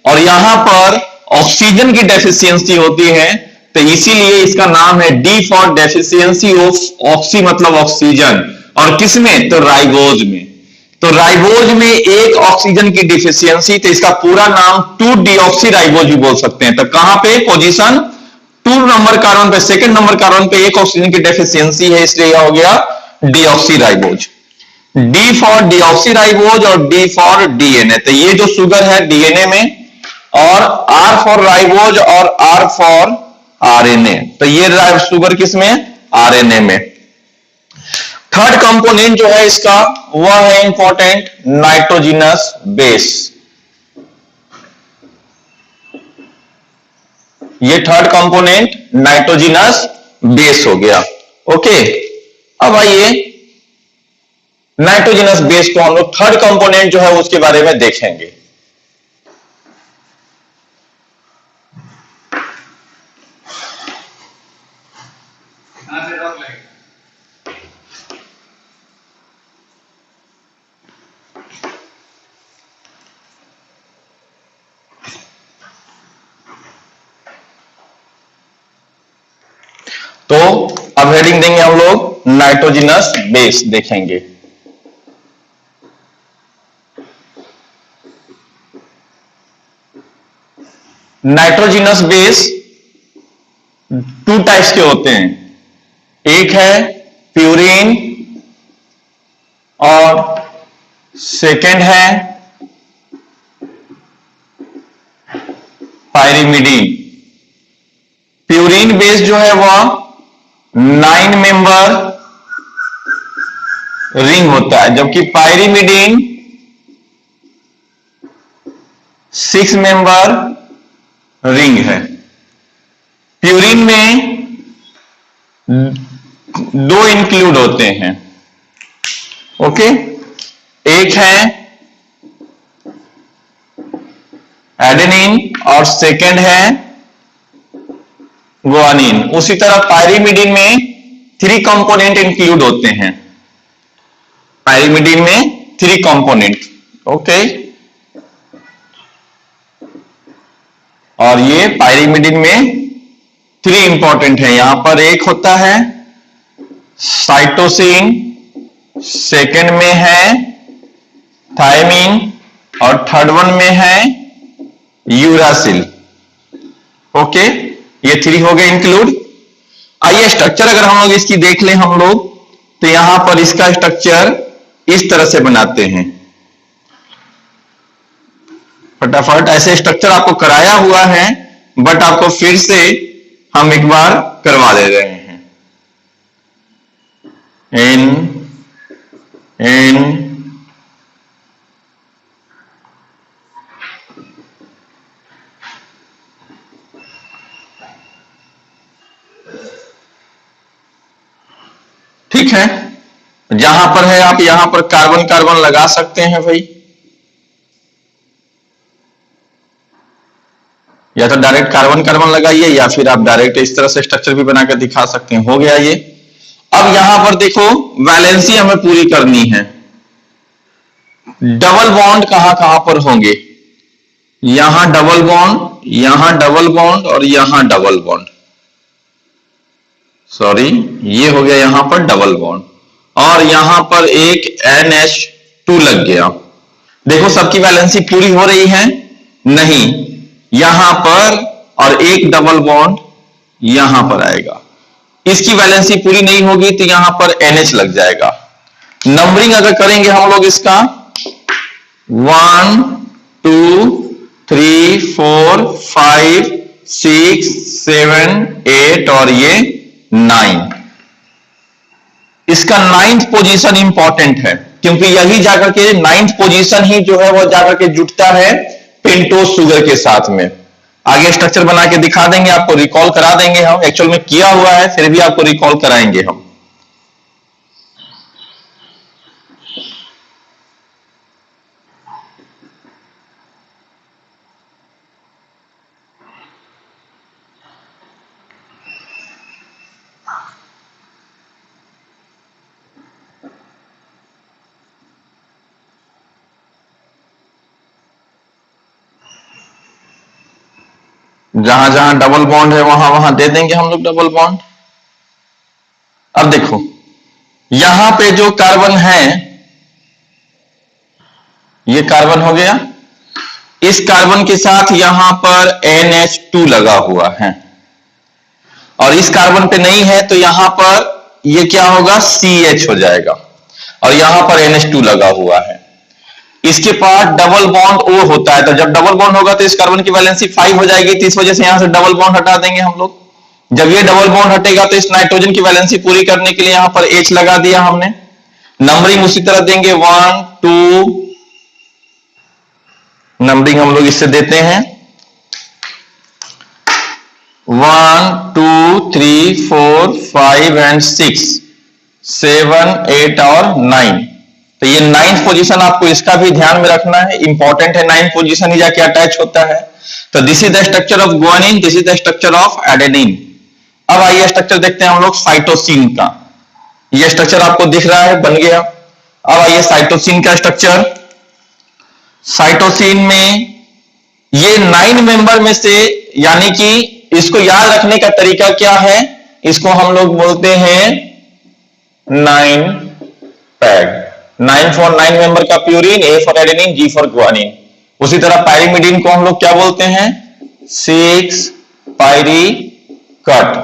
और यहां पर ऑक्सीजन की डेफिशिएंसी होती है, तो इसीलिए इसका नाम है D for deficiency of oxy, मतलब ऑक्सीजन। और किसमें? तो राइबोज में। तो राइबोज में एक ऑक्सीजन की डिफिशियंसी, तो इसका पूरा नाम 2-डीऑक्सीराइबोज भी बोल सकते हैं। तो कहां पे पोजीशन? 2 नंबर कार्बन पे, सेकंड नंबर कार्बन पे एक ऑक्सीजन की डेफिशियंसी है, इसलिए यह हो गया डीऑक्सीराइबोज। डी फॉर डीऑक्सीराइबोज और डी फॉर डीएनए। तो ये जो शुगर है डीएनए में, और आर फॉर राइबोज और आर फॉर आरएनए। तो ये शुगर किसमें? आरएनए में। थर्ड कंपोनेंट जो है इसका वह है इंपॉर्टेंट नाइट्रोजिनस बेस। ये थर्ड कंपोनेंट नाइट्रोजिनस बेस हो गया। ओके, अब आइए नाइट्रोजिनस बेस को हम लोग थर्ड कंपोनेंट जो है उसके बारे में देखेंगे। तो अब हेडिंग देंगे हम लोग नाइट्रोजिनस बेस देखेंगे। नाइट्रोजिनस बेस 2 टाइप्स के होते हैं, एक है प्यूरिन और सेकेंड है पायरिमिडीन। प्यूरिन बेस जो है वह 9 मेंबर रिंग होता है, जबकि पायरिमिडीन 6 मेंबर रिंग है। प्यूरिन में 2 इंक्लूड होते हैं। ओके, एक है एडेनिन और सेकेंड है गुआनिन। उसी तरह पायरिमिडीन में 3 कंपोनेंट इंक्लूड होते हैं। पायरिमिडीन में 3 कंपोनेंट। ओके, और ये पायरिमिडीन में 3 इंपॉर्टेंट है। यहां पर एक होता है साइटोसिन, सेकेंड में है थायमिन और थर्ड वन में है यूरासिल। ओके, ये 3 हो गए इंक्लूड। आइए स्ट्रक्चर अगर हम लोग इसकी देख लें हम लोग, तो यहां पर इसका स्ट्रक्चर इस तरह से बनाते हैं। फटाफट ऐसे स्ट्रक्चर आपको कराया हुआ है, बट आपको फिर से हम एक बार करवा दे रहे हैं। N ठीक है, जहां पर है आप यहां पर कार्बन कार्बन लगा सकते हैं भाई, या तो डायरेक्ट कार्बन कार्बन लगाइए या फिर आप डायरेक्ट इस तरह से स्ट्रक्चर भी बनाकर दिखा सकते हैं। हो गया ये। अब यहां पर देखो वैलेंसी हमें पूरी करनी है। डबल बॉन्ड कहां कहां पर होंगे, यहां डबल बॉन्ड, यहां डबल बॉन्ड और यहां डबल बॉन्ड, सॉरी ये हो गया यहां पर डबल बॉन्ड, और यहां पर एक NH2 लग गया। देखो सबकी वैलेंसी पूरी हो रही है, नहीं, यहां पर और एक डबल बॉन्ड यहां पर आएगा, इसकी वैलेंसी पूरी नहीं होगी तो यहां पर NH लग जाएगा। नंबरिंग अगर करेंगे हम लोग इसका 1 2 3 4 5 6 7 8 और ये 9, इसका 9th पोजीशन इंपॉर्टेंट है, क्योंकि यही जाकर के 9th पोजीशन ही जो है वो जाकर के जुटता है पेंटोज शुगर के साथ में। आगे स्ट्रक्चर बना के दिखा देंगे, आपको रिकॉल करा देंगे हम, एक्चुअल में किया हुआ है फिर भी आपको रिकॉल कराएंगे हम। जहां जहां डबल बॉन्ड है वहां वहां दे देंगे हम लोग डबल बॉन्ड। अब देखो यहां पे जो कार्बन है, ये कार्बन हो गया, इस कार्बन के साथ यहां पर NH2 लगा हुआ है, और इस कार्बन पे नहीं है तो यहां पर ये क्या होगा, CH हो जाएगा, और यहां पर NH2 लगा हुआ है। इसके पास डबल बॉन्ड O होता है, तो जब डबल बॉन्ड होगा तो इस कार्बन की वैलेंसी 5 हो जाएगी, तो इस वजह से यहां से डबल बॉन्ड हटा देंगे हम लोग। जब ये डबल बॉन्ड हटेगा तो इस नाइट्रोजन की वैलेंसी पूरी करने के लिए यहां पर H लगा दिया हमने। नंबरिंग उसी तरह देंगे 1 2, नंबरिंग हम लोग इससे देते हैं 1 2 3 4 5 एंड 6 7 8 और 9। तो ये 9th पोजीशन आपको इसका भी ध्यान में रखना है, इंपॉर्टेंट है, 9th पोजीशन ही जाके अटैच होता है। तो this is the structure of guanine, this is the structure of adenine. अब आइए स्ट्रक्चर देखते हैं हम लोग साइटोसिन का। ये स्ट्रक्चर आपको दिख रहा है, बन गया। अब आइए साइटोसिन का स्ट्रक्चर। साइटोसिन में ये 9 मेंबर में से, यानी कि इसको याद रखने का तरीका क्या है, इसको हम लोग बोलते हैं 9 पैग। 9 फॉर 9 मेंबर का purine, A for adenine, G for guanine. उसी तरह पायरिमिडिन को हम लोग क्या बोलते हैं, 6 पायरी कट।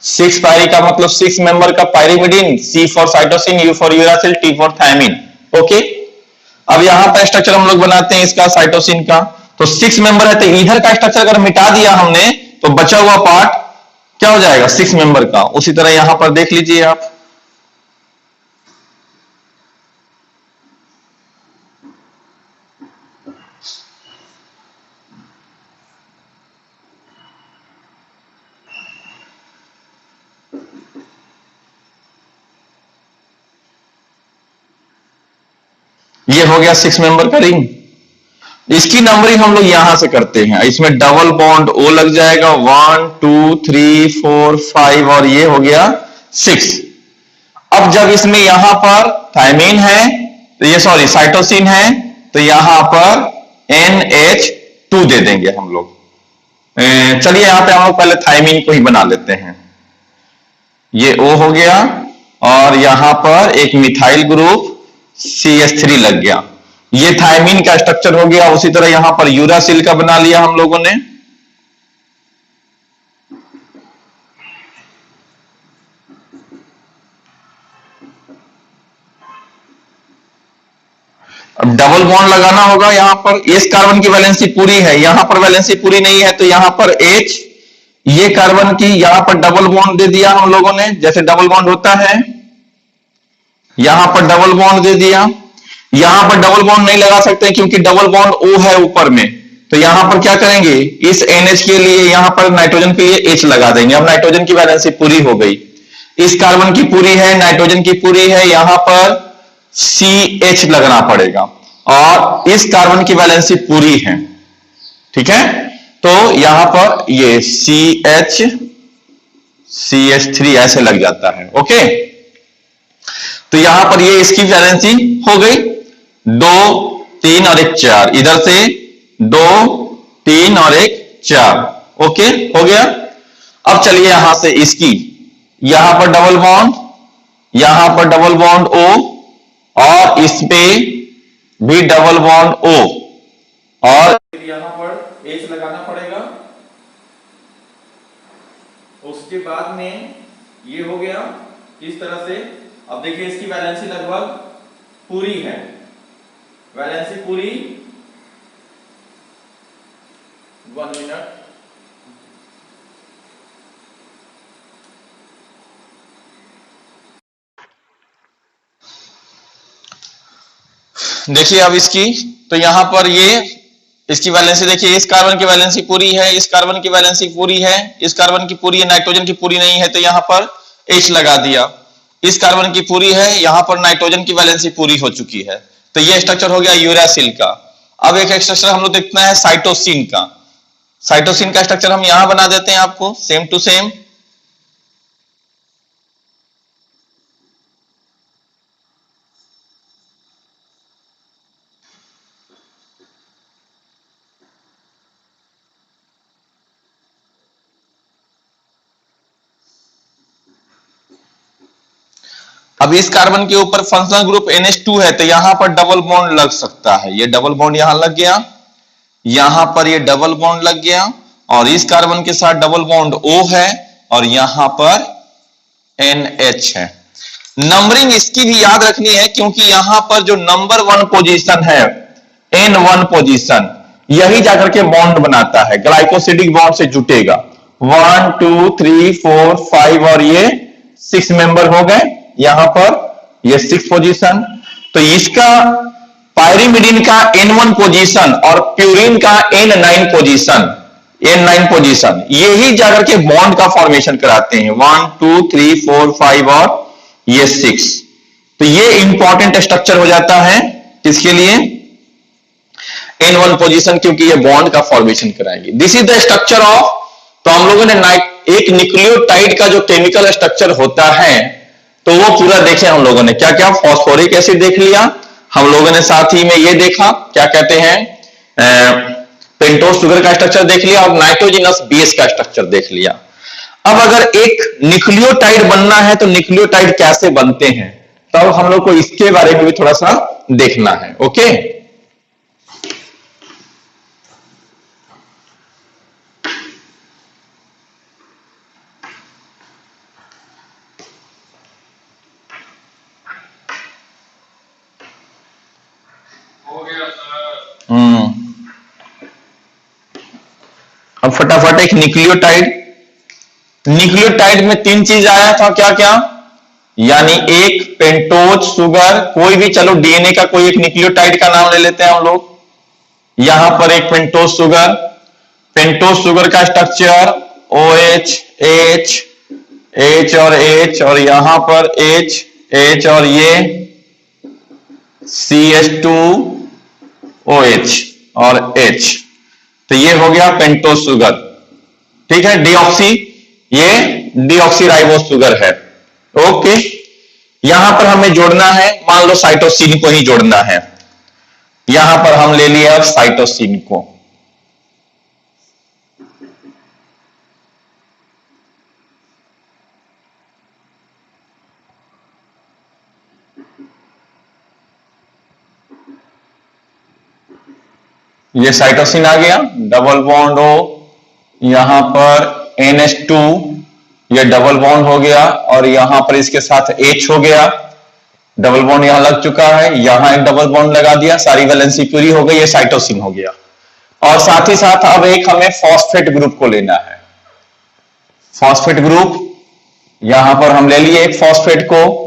6 पायरी का मतलब 6 मेंबर का pyrimidine, C for cytosine, U for uracil, T for thymine. Okay, अब यहां पर स्ट्रक्चर हम लोग बनाते हैं इसका साइटोसिन का। तो 6 मेंबर है, तो इधर का स्ट्रक्चर अगर मिटा दिया हमने तो बचा हुआ पार्ट क्या हो जाएगा, 6 मेंबर का। उसी तरह यहां पर देख लीजिए आप, ये हो गया 6 मेंबर का रिंग। इसकी नंबरिंग हम लोग यहां से करते हैं, इसमें डबल बॉन्ड O लग जाएगा 1 2 3 4 5 और ये हो गया 6। अब जब इसमें यहां पर थायमिन है, तो ये सॉरी साइटोसिन है, तो यहां पर NH2 दे देंगे हम लोग। चलिए यहां पे हम लोग पहले थायमिन को ही बना लेते हैं। ये O हो गया और यहां पर एक मिथाइल ग्रुप CH3 लग गया, ये थायमिन का स्ट्रक्चर हो गया। उसी तरह यहां पर यूरासिल का बना लिया हम लोगों ने। अब डबल बॉन्ड लगाना होगा, यहां पर इस कार्बन की वैलेंसी पूरी है, यहां पर वैलेंसी पूरी नहीं है, तो यहां पर H, ये कार्बन की यहां पर डबल बॉन्ड दे दिया हम लोगों ने, जैसे डबल बॉन्ड होता है, यहां पर डबल बॉन्ड दे दिया। यहां पर डबल बॉन्ड नहीं लगा सकते क्योंकि डबल बॉन्ड O है ऊपर में, तो यहां पर क्या करेंगे, इस NH के लिए यहां पर नाइट्रोजन के लिए H लगा देंगे। अब नाइट्रोजन की वैलेंसी पूरी हो गई। इस कार्बन की पूरी है, नाइट्रोजन की पूरी है, यहां पर CH लगना पड़ेगा और इस कार्बन की वैलेंसी पूरी है, ठीक है। तो यहां पर ये CH3 ऐसे लग जाता है, ओके। तो यहां पर ये इसकी वैलेंसी हो गई 2 3 और 1 4, इधर से 2 3 और 1 4, ओके हो गया। अब चलिए यहां से इसकी, यहां पर डबल बॉन्ड, यहां पर डबल बॉन्ड O और इस पे भी डबल बॉन्ड O और यहां पर H लगाना पड़ेगा। उसके बाद में ये हो गया इस तरह से। अब देखिए इसकी वैलेंसी लगभग पूरी है, वैलेंसी पूरी। 1 मिनट, देखिए अब इसकी, तो यहां पर ये इसकी वैलेंसी देखिए, इस कार्बन की वैलेंसी पूरी है, इस कार्बन की वैलेंसी पूरी है, इस कार्बन की पूरी है, नाइट्रोजन की पूरी नहीं है तो यहां पर H लगा दिया। इस कार्बन की पूरी है, यहां पर नाइट्रोजन की वैलेंसी पूरी हो चुकी है। तो ये स्ट्रक्चर हो गया यूरासिल का। अब एक स्ट्रक्चर हम लोग देखना है साइटोसिन का। साइटोसिन का स्ट्रक्चर हम यहां बना देते हैं आपको सेम टू सेम। अब इस कार्बन के ऊपर फंक्शनल ग्रुप NH2 है तो यहां पर डबल बॉन्ड लग सकता है। ये डबल बॉन्ड यहां लग गया, यहां पर ये डबल बॉन्ड लग गया और इस कार्बन के साथ डबल बॉन्ड O है और यहां पर NH है। नंबरिंग इसकी भी याद रखनी है क्योंकि यहां पर जो नंबर 1 पोजीशन है, N1 पोजीशन, यही जाकर के बॉन्ड बनाता है, ग्लाइकोसिडिक बॉन्ड से जुटेगा। 1 2 3 4 5 और ये 6 मेंबर हो गए। यहां पर ये 6 पोजीशन। तो इसका पायरिमिडिन का N1 पोजीशन और प्यूरिन का N9 पोजीशन, N9 पोजीशन, यही जाकर के बॉन्ड का फॉर्मेशन कराते हैं। 1 2 3 4 5 और ये 6। तो ये इंपॉर्टेंट स्ट्रक्चर हो जाता है किसके लिए? N1 पोजीशन, क्योंकि ये बॉन्ड का फॉर्मेशन कराएंगे। This is the structure of. तो हम लोगों ने एक न्यूक्लियोटाइड का जो केमिकल स्ट्रक्चर होता है तो वो पूरा देखे हम लोगों ने। क्या क्या? फॉस्फोरिक एसिड देख लिया हम लोगों ने, साथ ही में ये देखा क्या कहते हैं पेंटोस शुगर का स्ट्रक्चर देख लिया और नाइट्रोजिनस बेस का स्ट्रक्चर देख लिया। अब अगर एक न्यूक्लियोटाइड बनना है तो न्यूक्लियोटाइड कैसे बनते हैं, तब हम लोग को इसके बारे में भी थोड़ा सा देखना है, ओके। अब फटाफट एक न्यूक्लियोटाइड में 3 चीज आया था, क्या क्या? यानी एक पेंटोज शुगर, कोई भी, चलो डीएनए का कोई एक न्यूक्लियोटाइड का नाम ले लेते हैं हम लोग। यहां पर एक पेंटोज शुगर का स्ट्रक्चर OH H H और H और यहां पर H H और ये CH2OH और H। तो ये हो गया पेंटोज शुगर, ठीक है। डीऑक्सी, ये डीऑक्सीराइबोस शुगर है, ओके। यहां पर हमें जोड़ना है, मान लो साइटोसिन को ही जोड़ना है। यहां पर हम ले लिए अब साइटोसिन को। ये साइटोसिन आ गया, डबल बॉन्ड O, यहां पर NH2, ये डबल बॉन्ड हो गया और यहां पर इसके साथ H हो गया, डबल बॉन्ड यहां लग चुका है, यहां एक डबल बॉन्ड लगा दिया, सारी वैलेंसी पूरी हो गई, ये साइटोसिन हो गया। और साथ ही साथ अब एक हमें फॉस्फेट ग्रुप को लेना है। फॉस्फेट ग्रुप, यहां पर हम ले लिए एक फॉस्फेट को,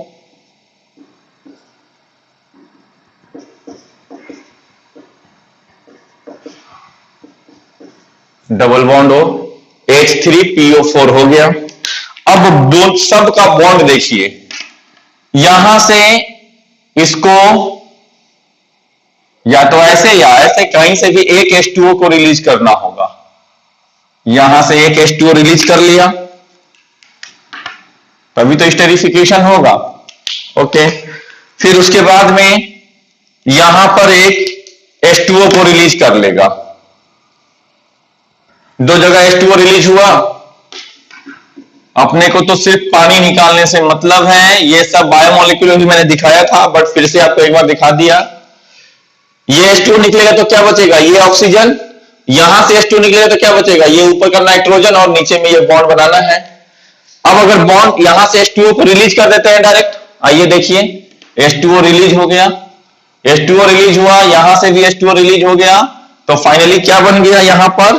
डबल बॉन्ड हो, H3PO4 हो गया। अब दो सब का बॉन्ड देखिए, यहां से इसको या तो ऐसे या ऐसे कहीं से भी एक H2O को रिलीज करना होगा। यहां से एक H2O रिलीज कर लिया तभी तो स्टेरिफिकेशन होगा। ओके, फिर उसके बाद में यहां पर एक H2O को रिलीज कर लेगा। दो जगह H2O रिलीज हुआ, अपने को तो सिर्फ पानी निकालने से मतलब है। ये सब बायोमोलिक्यूल भी मैंने दिखाया था, बट फिर से आपको एक बार दिखा दिया। ये H2O निकलेगा तो क्या बचेगा, ये ऑक्सीजन। यहां से H2O निकलेगा तो क्या बचेगा, ये ऊपर का नाइट्रोजन और नीचे में ये बॉन्ड बनाना है। अब अगर बॉन्ड यहां से H2O को रिलीज कर देते हैं डायरेक्ट, आइए देखिए, H2O रिलीज हो गया, H2O रिलीज हुआ, यहां से भी H2O रिलीज हो गया, तो फाइनली क्या बन गया यहां पर,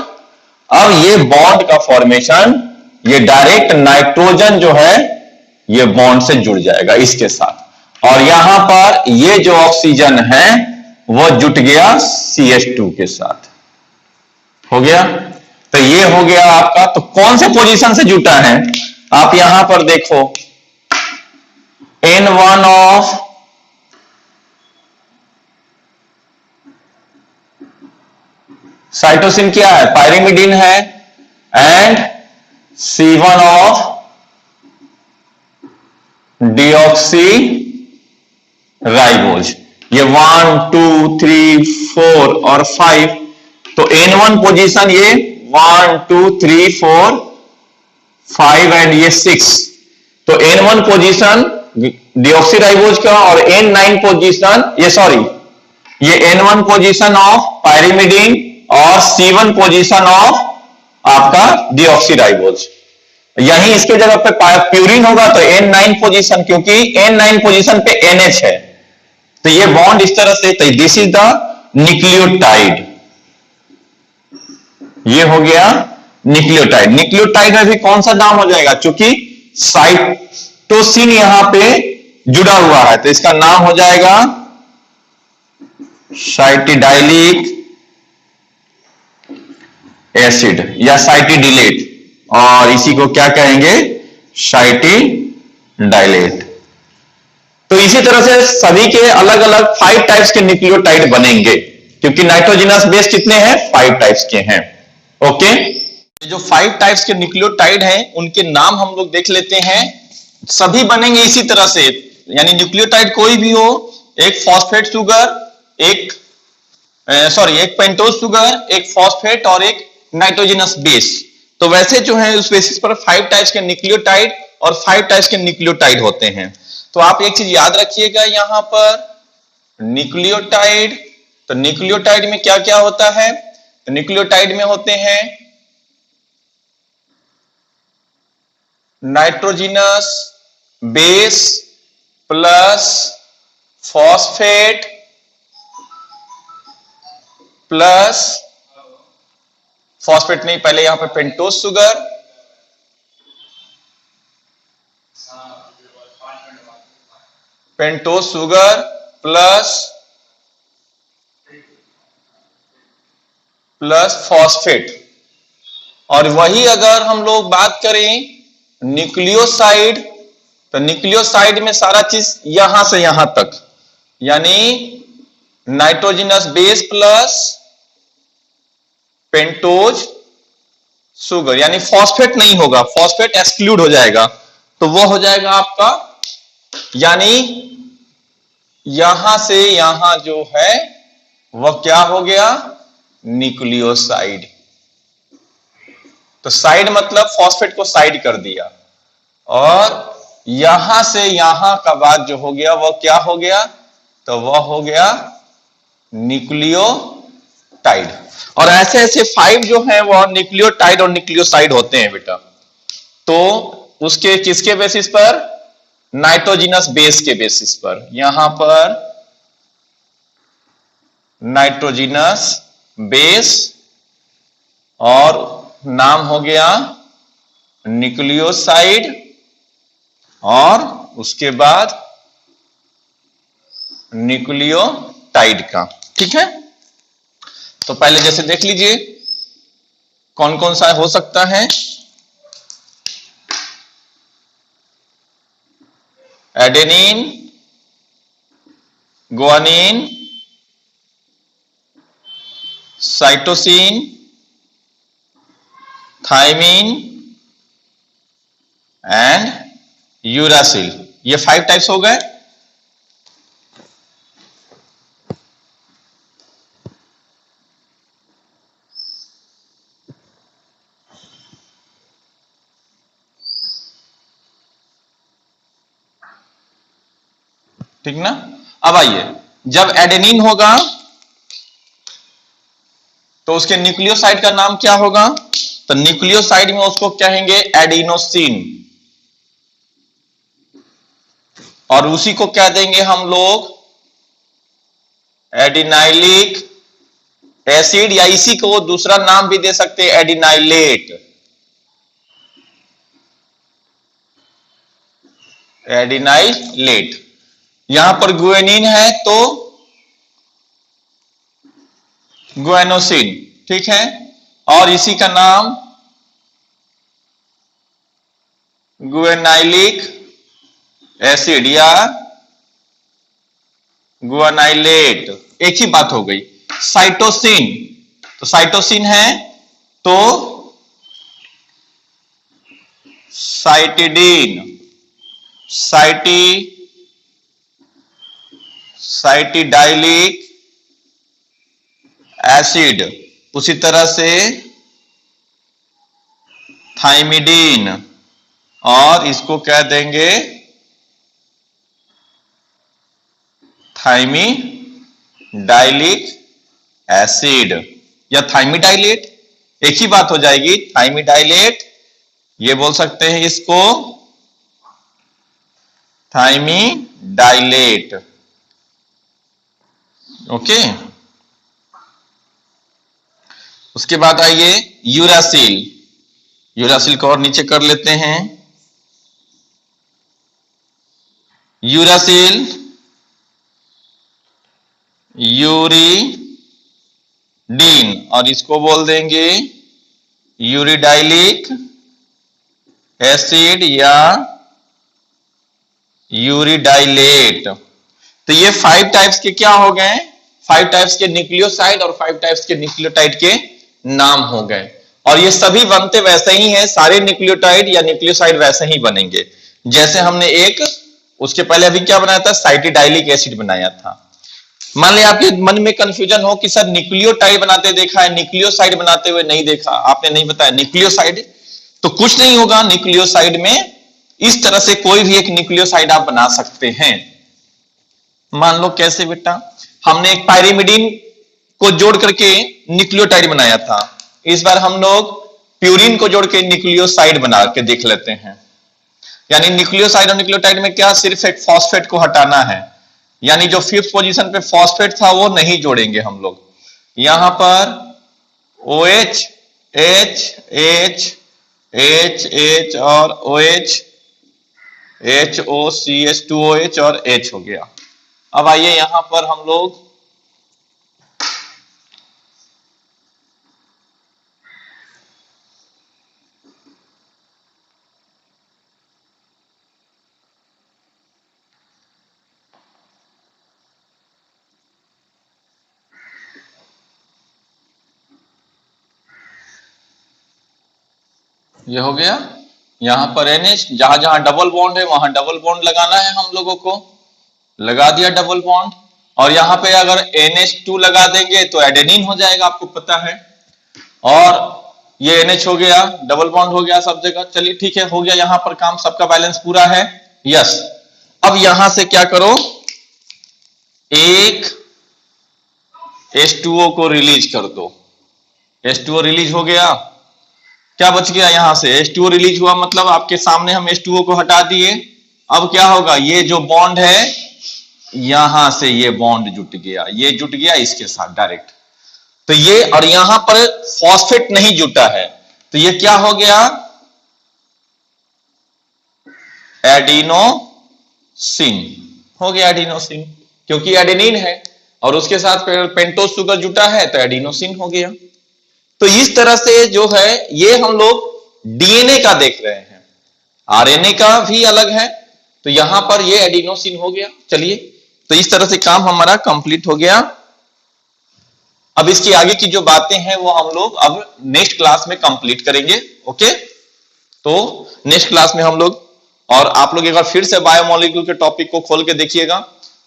अब ये बॉन्ड का फॉर्मेशन, ये डायरेक्ट नाइट्रोजन जो है ये बॉन्ड से जुड़ जाएगा इसके साथ, और यहां पर ये जो ऑक्सीजन है वो जुट गया CH2 के साथ। हो गया, तो ये हो गया आपका। तो कौन से पोजीशन से जुटा है, आप यहां पर देखो, N1 ऑफ साइटोसिन क्या है, पायरिमिडीन है, and C1 of deoxy ribose. ये 1 2 3 4 और 5, तो N1 पोजीशन ये 1 2 3 4 5 एंड ये 6, तो N1 पोजीशन डीऑक्सीराइबोज का, और N9 पोजीशन, ये सॉरी, ये N1 पोजीशन ऑफ पायरिमिडीन और C1 पोजीशन ऑफ आपका डीऑक्सीराइबोज। यहीं इसके जगह पे प्यूरिन होगा तो N9 पोजीशन, क्योंकि N9 पोजीशन पे NH है, तो ये बॉन्ड इस तरह से, तो दिस इज द न्यूक्लियोटाइड। ये हो गया न्यूक्लियोटाइड। न्यूक्लियोटाइड में भी कौन सा नाम हो जाएगा, क्योंकि साइटोसिन यहां पे जुड़ा हुआ है, तो इसका नाम हो जाएगा साइटिडाइलिक एसिड या साइटिडिलेट, और इसी को क्या कहेंगे, साइटिडाइलेट। तो इसी तरह से सभी के अलग अलग 5 टाइप्स के न्यूक्लियोटाइड बनेंगे, क्योंकि नाइट्रोजनस बेस कितने हैं, 5 टाइप्स के हैं। ओके, जो 5 टाइप्स के न्यूक्लियोटाइड हैं उनके नाम हम लोग देख लेते हैं। सभी बनेंगे इसी तरह से, यानी न्यूक्लियोटाइड कोई भी हो, एक फॉस्फेट शुगर, एक पेंटोज शुगर, एक फॉस्फेट और एक नाइट्रोजनस बेस। तो वैसे जो है उस बेसिस पर 5 टाइप्स के न्यूक्लियोटाइड और 5 टाइप्स के न्यूक्लियोटाइड होते हैं। तो आप एक चीज याद रखिएगा, यहां पर न्यूक्लियोटाइड, तो न्यूक्लियोटाइड में क्या क्या होता है, तो न्यूक्लियोटाइड में होते हैं nitrogenous base plus phosphate plus, phosphate नहीं, पहले यहां पे pentose sugar, pentose sugar plus phosphate. और वही अगर हम लोग बात करें न्यूक्लियोसाइड, तो न्यूक्लियोसाइड में सारा चीज यहां से यहां तक, यानी nitrogenous base plus pentose sugar, यानी फॉस्फेट नहीं होगा, फॉस्फेट एक्सक्लूड हो जाएगा, तो वो हो जाएगा आपका, यानी यहां से यहां जो है वह क्या हो गया, न्यूक्लियोसाइड। तो साइड मतलब फॉस्फेट को साइड कर दिया, और यहां से यहां का बात जो हो गया वह क्या हो गया, तो वह हो गया न्यूक्लियोटाइड। और ऐसे ऐसे 5 जो है वह न्यूक्लियोटाइड और न्यूक्लियोसाइड होते हैं बेटा। तो उसके किसके बेसिस पर, नाइट्रोजनस बेस के बेसिस पर, यहां पर नाइट्रोजनस बेस और नाम हो गया न्यूक्लियोसाइड, और उसके बाद न्यूक्लियोटाइड का। ठीक है, तो पहले जैसे देख लीजिए कौन कौन सा हो सकता है। Adenine, guanine, cytosine, thymine and uracil. ये 5 टाइप्स हो गए। ठीक ना। अब आइए, जब एडेनिन होगा तो उसके न्यूक्लियोसाइड का नाम क्या होगा? तो न्यूक्लियोसाइड में उसको कहेंगे एडिनोसिन, और उसी को क्या देंगे हम लोग? एडिनाइलिक एसिड, या इसी को दूसरा नाम भी दे सकते हैं एडिनाइलेट। एडिनाइलेट। यहां पर गुएनिन है तो गुएनोसिन, ठीक है, और इसी का नाम गुएनाइलिक एसिड या गुआनाइलेट, एक ही बात हो गई। साइटोसिन, तो साइटोसिन है तो साइटिडीन, साइटिडाइलिक एसिड, उसी तरह से थाइमिडीन, और इसको कह देंगे थाइमिडाइलिक एसिड या थाइमिडाइलेट, एक ही बात हो जाएगी। थाइमिडाइलेट, ये बोल सकते हैं इसको थाइमिडाइलेट। ओके। उसके बाद आइए यूरासिल। यूरासिल को और नीचे कर लेते हैं। यूरासिल यूरिडीन, और इसको बोल देंगे यूरिडाइलिक एसिड या यूरिडाइलेट। तो ये 5 टाइप्स के क्या हो गए? 5 टाइप्स के न्यूक्लियोसाइड और 5 टाइप्स के न्यूक्लियोटाइड के नाम हो गए। और ये सभी बनते वैसे ही हैं, सारे न्यूक्लियोटाइड या न्यूक्लियोसाइड वैसे ही बनेंगे जैसे हमने एक उसके पहले अभी क्या बनाया था? साइटिडाइलिक एसिड बनाया था। मान लिया आपके मन में कंफ्यूजन हो कि सर न्यूक्लियोटाइड बनाते देखा है, न्यूक्लियोसाइड बनाते हुए नहीं देखा, आपने नहीं बताया न्यूक्लियोसाइड, तो कुछ नहीं होगा। न्यूक्लियोसाइड में इस तरह से कोई भी एक न्यूक्लियोसाइड आप बना सकते हैं। मान लो कैसे बेटा? हमने एक पायरिमिडीन को जोड़ करके न्यूक्लियोटाइड बनाया था, इस बार हम लोग प्यूरिन को जोड़ के न्यूक्लियोसाइड बना के देख लेते हैं। यानी न्यूक्लियोसाइड और न्यूक्लियोटाइड में क्या? सिर्फ एक फॉस्फेट को हटाना है, यानी जो 5th पोजीशन पे फॉस्फेट था वो नहीं जोड़ेंगे हम लोग। यहां पर OH H H H H और OH HOCH2OH और H हो गया। अब आइए यहां पर हम लोग ये हो गया। यहां पर NH, जहां जहां डबल बॉन्ड है वहां डबल बॉन्ड लगाना है हम लोगों को, लगा दिया डबल बॉन्ड। और यहां पे अगर NH2 लगा देंगे तो एडेनिन हो जाएगा, आपको पता है। और ये NH हो गया, डबल बॉन्ड हो गया सब जगह। चलिए ठीक है, हो गया यहां पर काम, सबका बैलेंस पूरा है। यस। अब यहां से क्या करो? एक H2O को रिलीज कर दो। H2O रिलीज हो गया। क्या बच गया? यहां से H2O रिलीज हुआ, मतलब आपके सामने हम H2O को हटा दिए। अब क्या होगा? ये जो बॉन्ड है यहां से ये बॉन्ड जुट गया, ये जुट गया इसके साथ डायरेक्ट। तो ये, और यहां पर फॉस्फेट नहीं जुटा है, तो ये क्या हो गया? एडिनोसिन हो गया। एडिनोसिन क्योंकि एडेनिन है और उसके साथ पेंटोज शुगर जुटा है तो एडिनोसिन हो गया। तो इस तरह से जो है ये हम लोग DNA का देख रहे हैं। RNA का भी अलग है, तो यहां पर ये एडिनोसिन हो गया। चलिए, तो इस तरह से काम हमारा कंप्लीट हो गया। अब इसकी आगे की जो बातें हैं वो हम लोग अब नेक्स्ट क्लास में कंप्लीट करेंगे। ओके, तो नेक्स्ट क्लास में हम लोग, और आप लोग एक बार फिर से बायोमोलिक्यूल के टॉपिक को खोल के देखिएगा,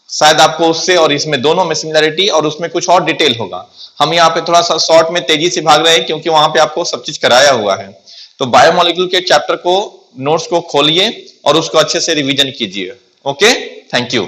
शायद आपको उससे और इसमें दोनों में सिमिलरिटी और उसमें कुछ और डिटेल होगा। हम यहाँ पे थोड़ा सा शॉर्ट में तेजी से भाग रहे हैं क्योंकि वहां पे आपको सब चीज कराया हुआ है। तो बायोमोलिक्यूल के चैप्टर को, नोट्स को खोलिए और उसको अच्छे से रिवीजन कीजिए। Okay, thank you.